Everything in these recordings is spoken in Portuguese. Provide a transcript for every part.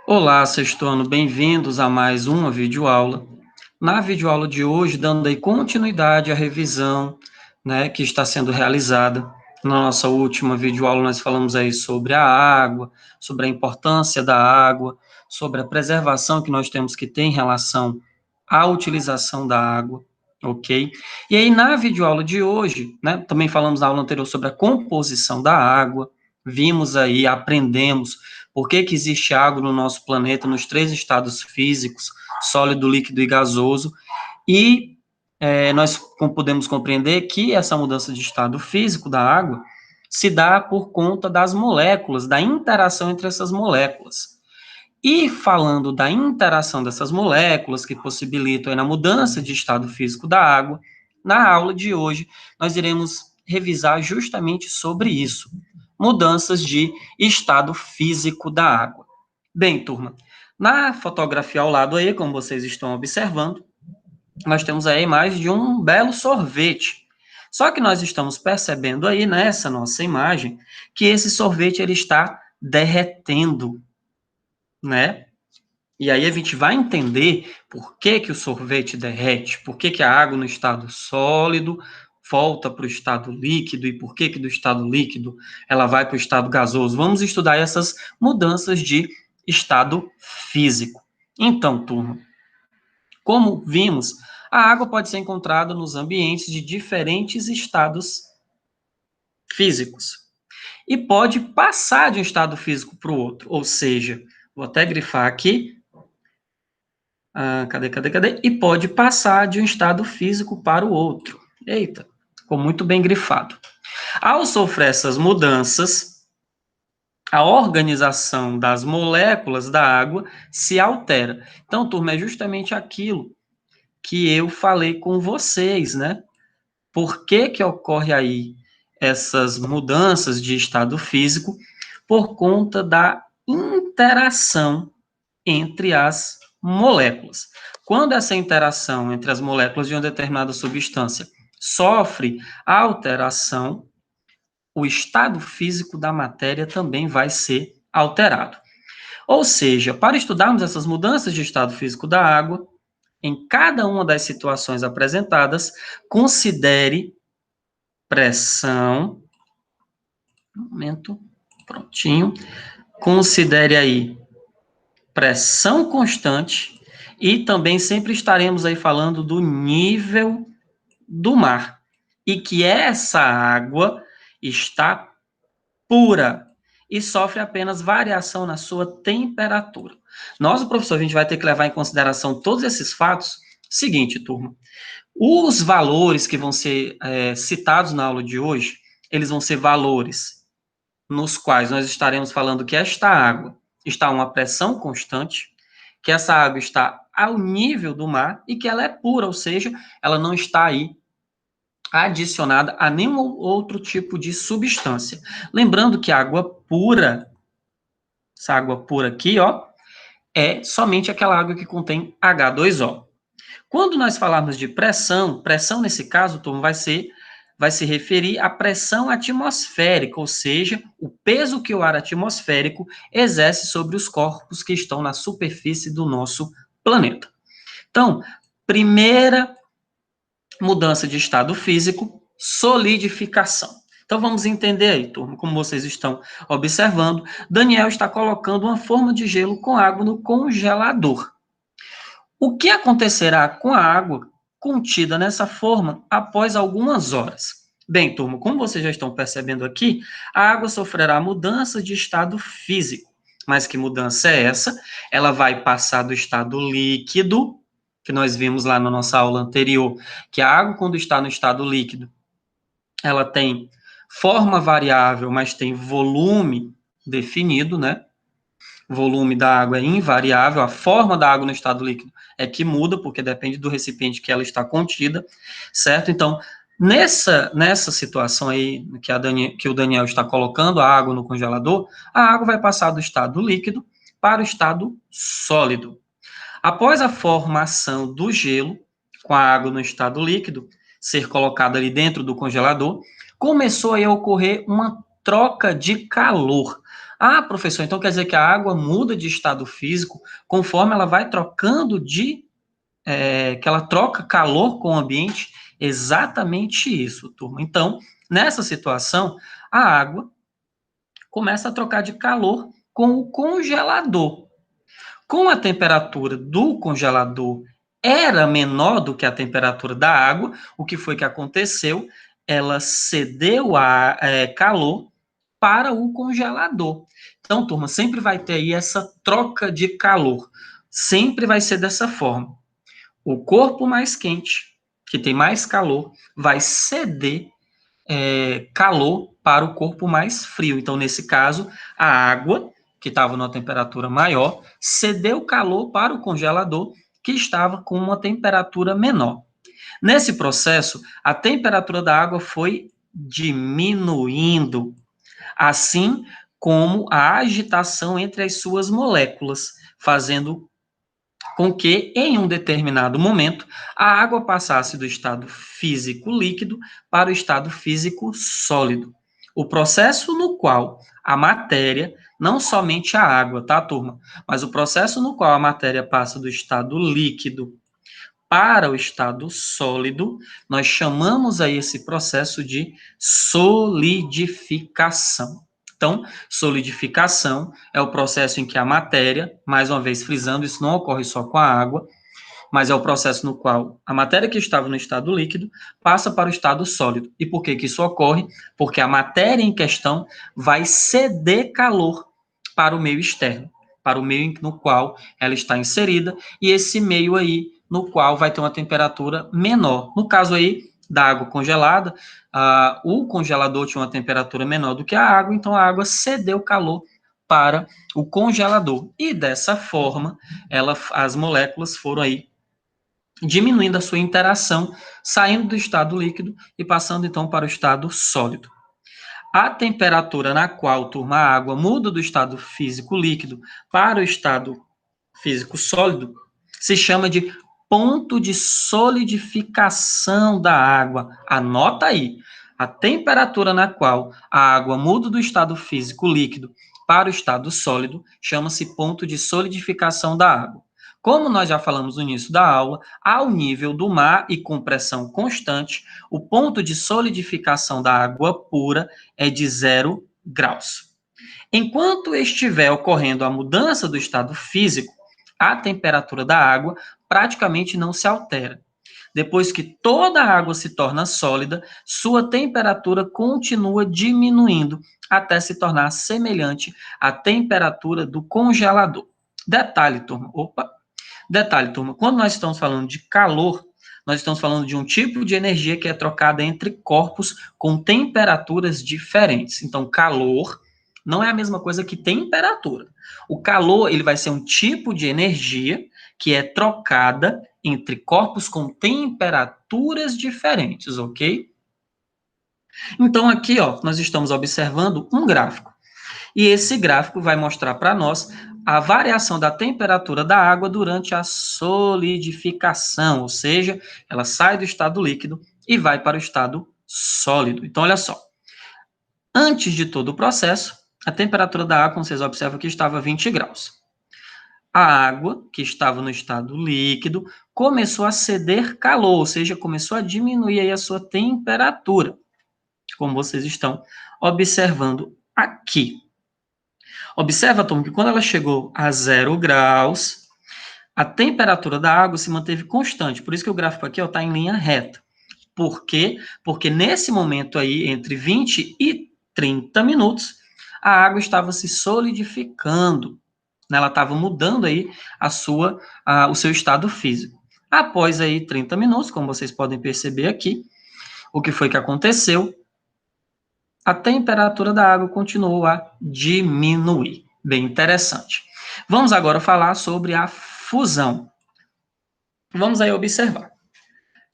Olá, sexto ano, bem-vindos a mais uma videoaula. Na videoaula de hoje, dando aí continuidade à revisão, que está sendo realizada. Na nossa última videoaula, nós falamos aí sobre a água, sobre a importância da água, sobre a preservação que nós temos que ter em relação à utilização da água, ok? E aí, na videoaula de hoje, também falamos na aula anterior sobre a composição da água, vimos aí, aprendemos por que que existe água no nosso planeta, nos três estados físicos, sólido, líquido e gasoso, e nós podemos compreender que essa mudança de estado físico da água se dá por conta das moléculas, da interação entre essas moléculas. E falando da interação dessas moléculas que possibilitam a mudança de estado físico da água, na aula de hoje nós iremos revisar justamente sobre isso, mudanças de estado físico da água. Bem, turma, na fotografia ao lado aí, como vocês estão observando, nós temos aí a imagem de um belo sorvete. Só que nós estamos percebendo aí nessa nossa imagem que esse sorvete ele está derretendo, né? E aí a gente vai entender por que que o sorvete derrete, por que que a água no estado sólido volta para o estado líquido e por que que do estado líquido ela vai para o estado gasoso. Vamos estudar essas mudanças de estado físico. Então, turma, como vimos, a água pode ser encontrada nos ambientes de diferentes estados físicos e pode passar de um estado físico para o outro, ou seja, vou até grifar aqui, cadê? E pode passar de um estado físico para o outro. Eita, ficou muito bem grifado. Ao sofrer essas mudanças, a organização das moléculas da água se altera. Então, turma, é justamente aquilo que eu falei com vocês, né? Por que que ocorre aí essas mudanças de estado físico? Por conta da interação entre as moléculas. Quando essa interação entre as moléculas de uma determinada substância sofre alteração, o estado físico da matéria também vai ser alterado. Ou seja, para estudarmos essas mudanças de estado físico da água, em cada uma das situações apresentadas, considere pressão, prontinho, considere aí pressão constante e também sempre estaremos aí falando do nível do mar e que essa água está pura e sofre apenas variação na sua temperatura. Nós, o professor, a gente vai ter que levar em consideração todos esses fatos. Seguinte, turma, os valores que vão ser citados na aula de hoje, eles vão ser valores nos quais nós estaremos falando que esta água está a uma pressão constante, que essa água está ao nível do mar e que ela é pura, ou seja, ela não está aí adicionada a nenhum outro tipo de substância. Lembrando que a água pura, essa água pura aqui, ó, é somente aquela água que contém H2O. Quando nós falarmos de pressão, pressão nesse caso, turma, vai se referir à pressão atmosférica, ou seja, o peso que o ar atmosférico exerce sobre os corpos que estão na superfície do nosso planeta. Então, primeira mudança de estado físico, solidificação. Então, vamos entender aí, turma, como vocês estão observando, Daniel está colocando uma forma de gelo com água no congelador. O que acontecerá com a água contida nessa forma após algumas horas? Bem, turma, como vocês já estão percebendo aqui, a água sofrerá mudança de estado físico. Mas que mudança é essa? Ela vai passar do estado líquido, que nós vimos lá na nossa aula anterior, que a água, quando está no estado líquido, ela tem forma variável, mas tem volume definido, né? O volume da água é invariável, a forma da água no estado líquido é que muda, porque depende do recipiente que ela está contida, certo? Então, nessa situação aí que o Daniel está colocando a água no congelador, a água vai passar do estado líquido para o estado sólido. Após a formação do gelo, com a água no estado líquido, ser colocada ali dentro do congelador, começou aí a ocorrer uma troca de calor. Ah, professor, então quer dizer que a água muda de estado físico conforme ela vai trocando que ela troca calor com o ambiente? Exatamente isso, turma. Então, nessa situação, a água começa a trocar de calor com o congelador. Com a temperatura do congelador era menor do que a temperatura da água, o que foi que aconteceu? Ela cedeu calor para o congelador. Então, turma, sempre vai ter aí essa troca de calor. Sempre vai ser dessa forma. O corpo mais quente, que tem mais calor, vai ceder calor para o corpo mais frio. Então, nesse caso, a água, que estava numa temperatura maior, cedeu calor para o congelador, que estava com uma temperatura menor. Nesse processo, a temperatura da água foi diminuindo, assim como a agitação entre as suas moléculas, fazendo com que, em um determinado momento, a água passasse do estado físico líquido para o estado físico sólido. O processo no qual a matéria, não somente a água, tá, turma? Mas o processo no qual a matéria passa do estado líquido para o estado sólido, nós chamamos aí esse processo de solidificação. Então, solidificação é o processo em que a matéria, mais uma vez frisando, isso não ocorre só com a água, mas é o processo no qual a matéria que estava no estado líquido passa para o estado sólido. E por que que isso ocorre? Porque a matéria em questão vai ceder calor para o meio externo, para o meio no qual ela está inserida, e esse meio aí no qual vai ter uma temperatura menor. No caso aí da água congelada, o congelador tinha uma temperatura menor do que a água, então a água cedeu calor para o congelador. E dessa forma, as moléculas foram aí diminuindo a sua interação, saindo do estado líquido e passando então para o estado sólido. A temperatura na qual, turma, a água muda do estado físico líquido para o estado físico sólido se chama de ponto de solidificação da água. Anota aí. A temperatura na qual a água muda do estado físico líquido para o estado sólido chama-se ponto de solidificação da água. Como nós já falamos no início da aula, ao nível do mar e com pressão constante, o ponto de solidificação da água pura é de 0 graus. Enquanto estiver ocorrendo a mudança do estado físico, a temperatura da água praticamente não se altera. Depois que toda a água se torna sólida, sua temperatura continua diminuindo até se tornar semelhante à temperatura do congelador. Detalhe, turma. Detalhe, turma. Quando nós estamos falando de calor, nós estamos falando de um tipo de energia que é trocada entre corpos com temperaturas diferentes. Então, calor não é a mesma coisa que temperatura. O calor, ele vai ser um tipo de energia que é trocada entre corpos com temperaturas diferentes, ok? Então, aqui, ó, nós estamos observando um gráfico. E esse gráfico vai mostrar para nós a variação da temperatura da água durante a solidificação, ou seja, ela sai do estado líquido e vai para o estado sólido. Então, olha só. Antes de todo o processo, a temperatura da água, como vocês observam aqui, estava 20 graus. A água, que estava no estado líquido, começou a ceder calor, ou seja, começou a diminuir aí a sua temperatura, como vocês estão observando aqui. Observa, Tom, que quando ela chegou a 0 graus, a temperatura da água se manteve constante. Por isso que o gráfico aqui está em linha reta. Por quê? Porque nesse momento aí, entre 20 e 30 minutos, a água estava se solidificando. Ela estava mudando aí o seu estado físico. Após aí 30 minutos, como vocês podem perceber aqui, o que foi que aconteceu? A temperatura da água continuou a diminuir. Bem interessante. Vamos agora falar sobre a fusão. Vamos aí observar.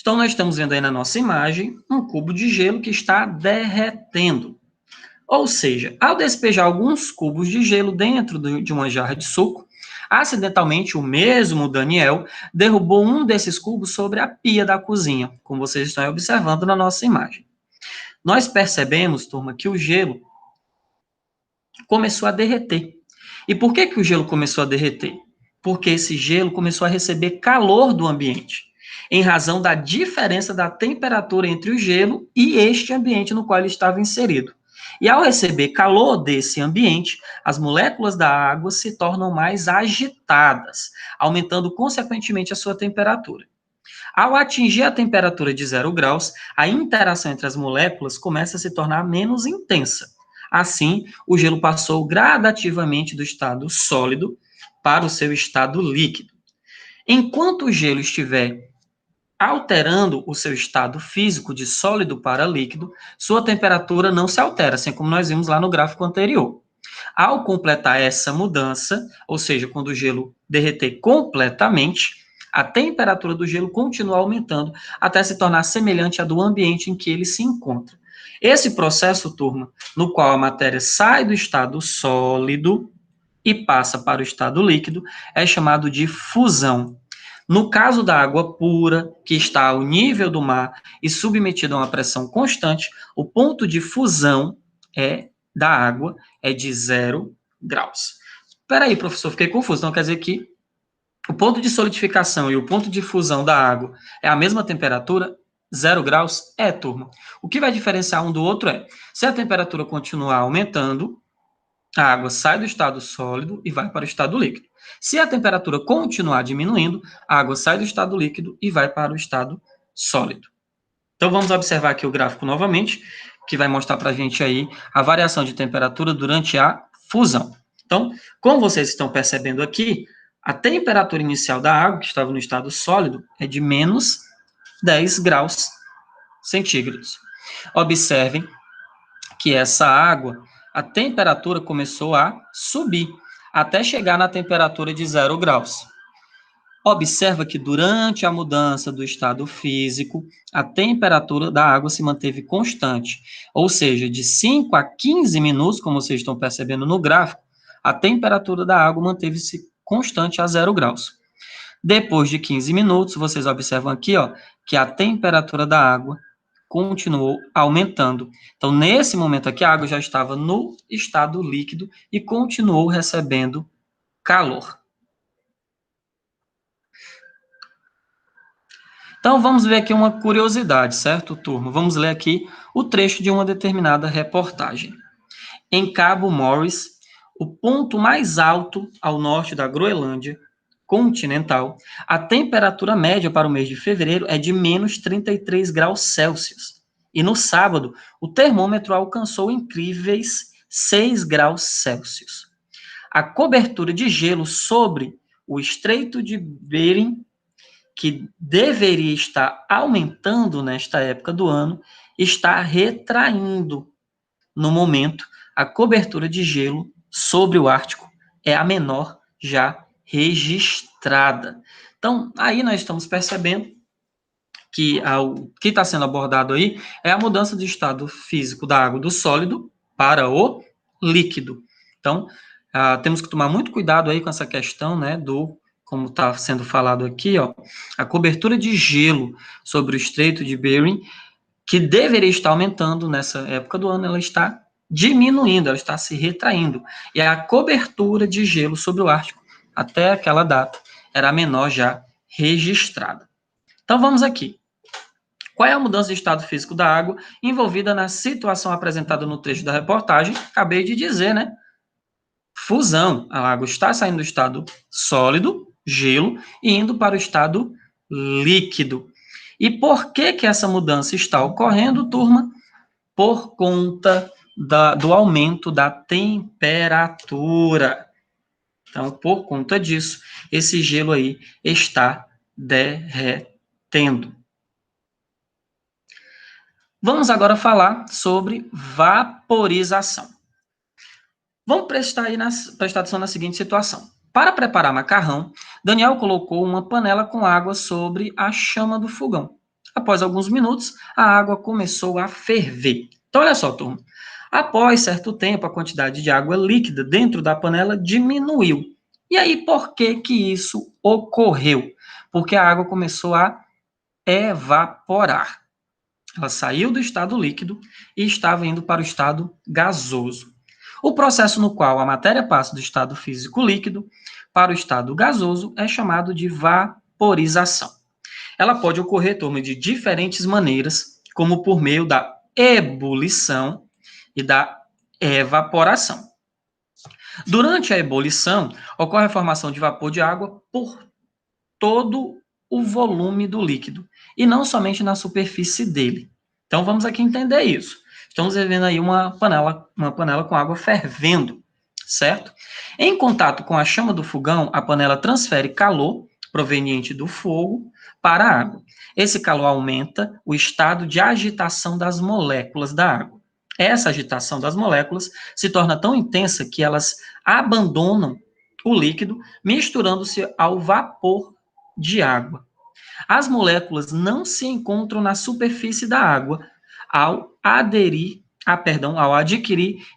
Então, nós estamos vendo aí na nossa imagem um cubo de gelo que está derretendo. Ou seja, ao despejar alguns cubos de gelo dentro de uma jarra de suco, acidentalmente o mesmo Daniel derrubou um desses cubos sobre a pia da cozinha, como vocês estão observando na nossa imagem. Nós percebemos, turma, que o gelo começou a derreter. E por que o gelo começou a derreter? Porque esse gelo começou a receber calor do ambiente, em razão da diferença da temperatura entre o gelo e este ambiente no qual ele estava inserido. E ao receber calor desse ambiente, as moléculas da água se tornam mais agitadas, aumentando consequentemente a sua temperatura. Ao atingir a temperatura de 0 graus, a interação entre as moléculas começa a se tornar menos intensa. Assim, o gelo passou gradativamente do estado sólido para o seu estado líquido. Enquanto o gelo estiver alterando o seu estado físico de sólido para líquido, sua temperatura não se altera, assim como nós vimos lá no gráfico anterior. Ao completar essa mudança, ou seja, quando o gelo derreter completamente, a temperatura do gelo continua aumentando até se tornar semelhante à do ambiente em que ele se encontra. Esse processo, turma, no qual a matéria sai do estado sólido e passa para o estado líquido, é chamado de fusão. No caso da água pura, que está ao nível do mar e submetida a uma pressão constante, o ponto de fusão da água é de 0 graus. Espera aí, professor, fiquei confuso. Então, quer dizer que o ponto de solidificação e o ponto de fusão da água é a mesma temperatura? 0 graus? É, turma. O que vai diferenciar um do outro é, se a temperatura continuar aumentando, a água sai do estado sólido e vai para o estado líquido. Se a temperatura continuar diminuindo, a água sai do estado líquido e vai para o estado sólido. Então, vamos observar aqui o gráfico novamente, que vai mostrar para a gente aí a variação de temperatura durante a fusão. Então, como vocês estão percebendo aqui, a temperatura inicial da água, que estava no estado sólido, é de menos 10 graus centígrados. Observem que essa água, a temperatura começou a subir, até chegar na temperatura de 0 graus. Observa que durante a mudança do estado físico, a temperatura da água se manteve constante, ou seja, de 5 a 15 minutos, como vocês estão percebendo no gráfico, a temperatura da água manteve-se constante a 0 graus. Depois de 15 minutos, vocês observam aqui, ó, que a temperatura da água continuou aumentando. Então, nesse momento aqui, a água já estava no estado líquido e continuou recebendo calor. Então, vamos ver aqui uma curiosidade, certo, turma? Vamos ler aqui o trecho de uma determinada reportagem. Em Cabo Morris, o ponto mais alto ao norte da Groenlândia continental, a temperatura média para o mês de fevereiro é de menos 33 graus Celsius. E no sábado, o termômetro alcançou incríveis 6 graus Celsius. A cobertura de gelo sobre o Estreito de Bering, que deveria estar aumentando nesta época do ano, está retraindo. No momento, a cobertura de gelo sobre o Ártico é a menor já registrada. Então, aí nós estamos percebendo que o que está sendo abordado aí é a mudança de estado físico da água do sólido para o líquido. Então, temos que tomar muito cuidado aí com essa questão, né, como está sendo falado aqui, ó, a cobertura de gelo sobre o Estreito de Bering, que deveria estar aumentando nessa época do ano, ela está diminuindo, ela está se retraindo. E a cobertura de gelo sobre o Ártico, até aquela data, era a menor já registrada. Então, vamos aqui. Qual é a mudança de estado físico da água envolvida na situação apresentada no trecho da reportagem? Acabei de dizer, né? Fusão. A água está saindo do estado sólido, gelo, e indo para o estado líquido. E por que essa mudança está ocorrendo, turma? Por conta do aumento da temperatura. Então, por conta disso, esse gelo aí está derretendo. Vamos agora falar sobre vaporização. Vamos prestar atenção na seguinte situação. Para preparar macarrão, Daniel colocou uma panela com água sobre a chama do fogão. Após alguns minutos, a água começou a ferver. Então, olha só, turma. Após certo tempo, a quantidade de água líquida dentro da panela diminuiu. E aí, por que isso ocorreu? Porque a água começou a evaporar. Ela saiu do estado líquido e estava indo para o estado gasoso. O processo no qual a matéria passa do estado físico líquido para o estado gasoso é chamado de vaporização. Ela pode ocorrer, turma, de diferentes maneiras, como por meio da ebulição e da evaporação. Durante a ebulição, ocorre a formação de vapor de água por todo o volume do líquido, e não somente na superfície dele. Então, vamos aqui entender isso. Estamos vendo aí uma panela com água fervendo, certo? Em contato com a chama do fogão, a panela transfere calor proveniente do fogo para a água. Esse calor aumenta o estado de agitação das moléculas da água. Essa agitação das moléculas se torna tão intensa que elas abandonam o líquido, misturando-se ao vapor de água. As moléculas não se encontram na superfície da água ao adquirir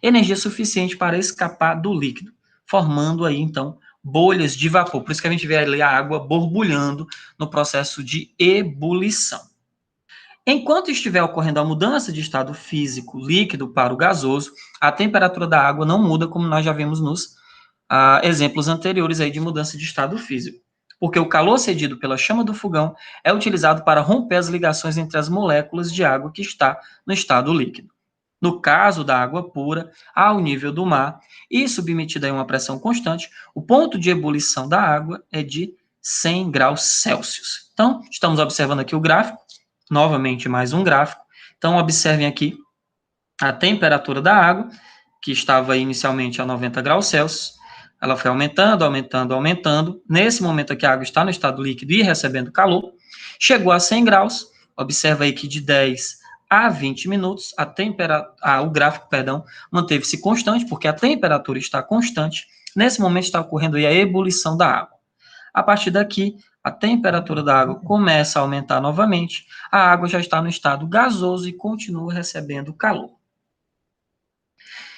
energia suficiente para escapar do líquido, formando aí então bolhas de vapor. Por isso que a gente vê ali a água borbulhando no processo de ebulição. Enquanto estiver ocorrendo a mudança de estado físico líquido para o gasoso, a temperatura da água não muda, como nós já vimos nos exemplos anteriores aí de mudança de estado físico, porque o calor cedido pela chama do fogão é utilizado para romper as ligações entre as moléculas de água que está no estado líquido. No caso da água pura, ao nível do mar e submetida a uma pressão constante, o ponto de ebulição da água é de 100 graus Celsius. Então, estamos observando aqui o gráfico, novamente mais um gráfico. Então, observem aqui a temperatura da água, que estava inicialmente a 90 graus Celsius, ela foi aumentando, aumentando, aumentando. Nesse momento aqui, a água está no estado líquido e recebendo calor. Chegou a 100 graus. Observa aí que de 10 a 20 minutos, o gráfico, manteve-se constante, porque a temperatura está constante. Nesse momento está ocorrendo aí a ebulição da água. A partir daqui, a temperatura da água começa a aumentar novamente. A água já está no estado gasoso e continua recebendo calor.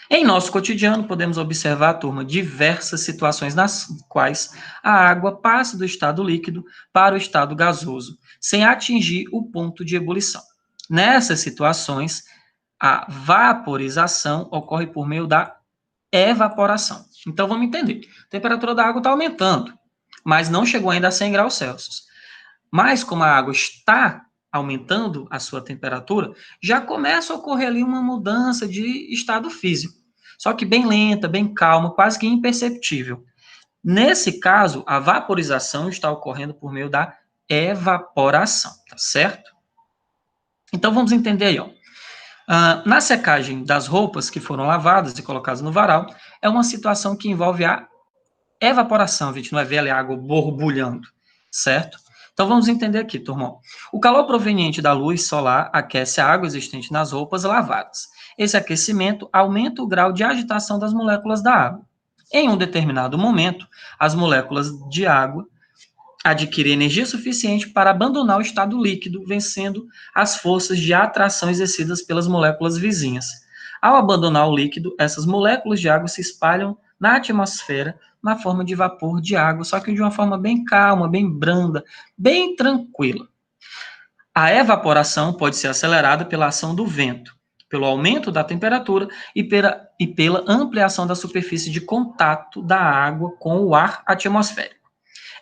Em nosso cotidiano, podemos observar, turma, diversas situações nas quais a água passa do estado líquido para o estado gasoso, sem atingir o ponto de ebulição. Nessas situações, a vaporização ocorre por meio da evaporação. Então, vamos entender. A temperatura da água está aumentando, mas não chegou ainda a 100 graus Celsius. Mas, como a água está aumentando a sua temperatura, já começa a ocorrer ali uma mudança de estado físico. Só que bem lenta, bem calma, quase que imperceptível. Nesse caso, a vaporização está ocorrendo por meio da evaporação, tá certo? Então, vamos entender aí, ó. Na secagem das roupas que foram lavadas e colocadas no varal, é uma situação que envolve a evaporação, a gente não é ver a água borbulhando, certo? Então, vamos entender aqui, turma. O calor proveniente da luz solar aquece a água existente nas roupas lavadas. Esse aquecimento aumenta o grau de agitação das moléculas da água. Em um determinado momento, as moléculas de água adquirem energia suficiente para abandonar o estado líquido, vencendo as forças de atração exercidas pelas moléculas vizinhas. Ao abandonar o líquido, essas moléculas de água se espalham na atmosfera na forma de vapor de água, só que de uma forma bem calma, bem branda, bem tranquila. A evaporação pode ser acelerada pela ação do vento, pelo aumento da temperatura e pela ampliação da superfície de contato da água com o ar atmosférico.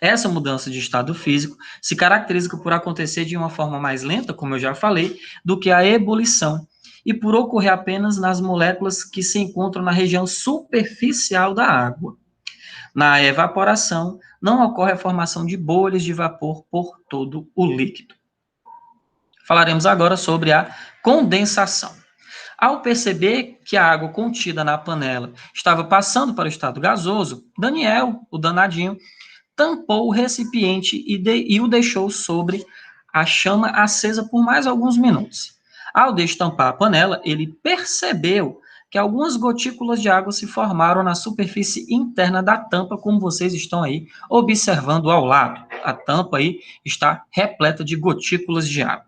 Essa mudança de estado físico se caracteriza por acontecer de uma forma mais lenta, como eu já falei, do que a ebulição, e por ocorrer apenas nas moléculas que se encontram na região superficial da água. Na evaporação, não ocorre a formação de bolhas de vapor por todo o líquido. Falaremos agora sobre a condensação. Ao perceber que a água contida na panela estava passando para o estado gasoso, Daniel, o danadinho, tampou o recipiente e o deixou sobre a chama acesa por mais alguns minutos. Ao destampar a panela, ele percebeu que algumas gotículas de água se formaram na superfície interna da tampa, como vocês estão aí observando ao lado. A tampa aí está repleta de gotículas de água.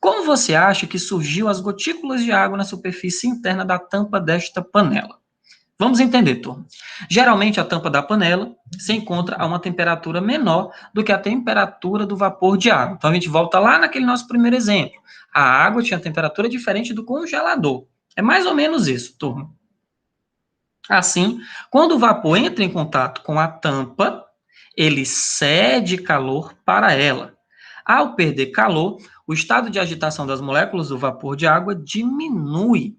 Como você acha que surgiu as gotículas de água na superfície interna da tampa desta panela? Vamos entender, turma. Geralmente, a tampa da panela se encontra a uma temperatura menor do que a temperatura do vapor de água. Então, a gente volta lá naquele nosso primeiro exemplo. A água tinha temperatura diferente do congelador. É mais ou menos isso, turma. Assim, quando o vapor entra em contato com a tampa, ele cede calor para ela. Ao perder calor, o estado de agitação das moléculas do vapor de água diminui,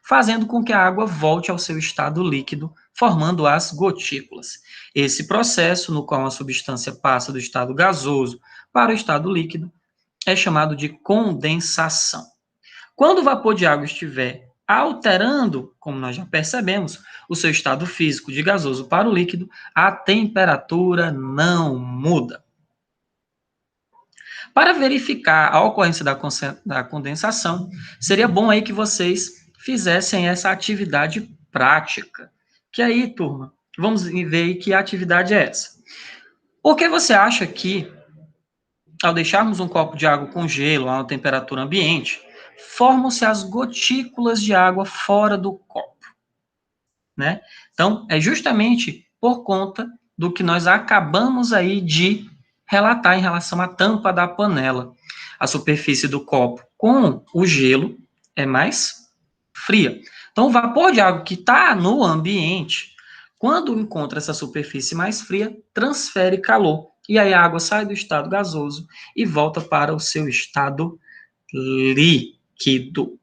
fazendo com que a água volte ao seu estado líquido, formando as gotículas. Esse processo, no qual a substância passa do estado gasoso para o estado líquido, é chamado de condensação. Quando o vapor de água estiver alterando, como nós já percebemos, o seu estado físico de gasoso para o líquido, a temperatura não muda. Para verificar a ocorrência da condensação, seria bom aí que vocês fizessem essa atividade prática. Que aí, turma, vamos ver aí que atividade é essa. Por que você acha que, ao deixarmos um copo de água com gelo a uma temperatura ambiente, formam-se as gotículas de água fora do copo, né? Então, é justamente por conta do que nós acabamos aí de relatar em relação à tampa da panela. A superfície do copo com o gelo é mais fria. Então, o vapor de água que está no ambiente, quando encontra essa superfície mais fria, transfere calor. E aí a água sai do estado gasoso e volta para o seu estado líquido.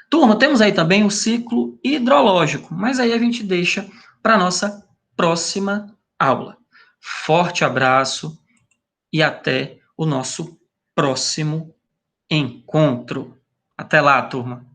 Turma, temos aí também o ciclo hidrológico, mas aí a gente deixa para a nossa próxima aula. Forte abraço e até o nosso próximo encontro. Até lá, turma.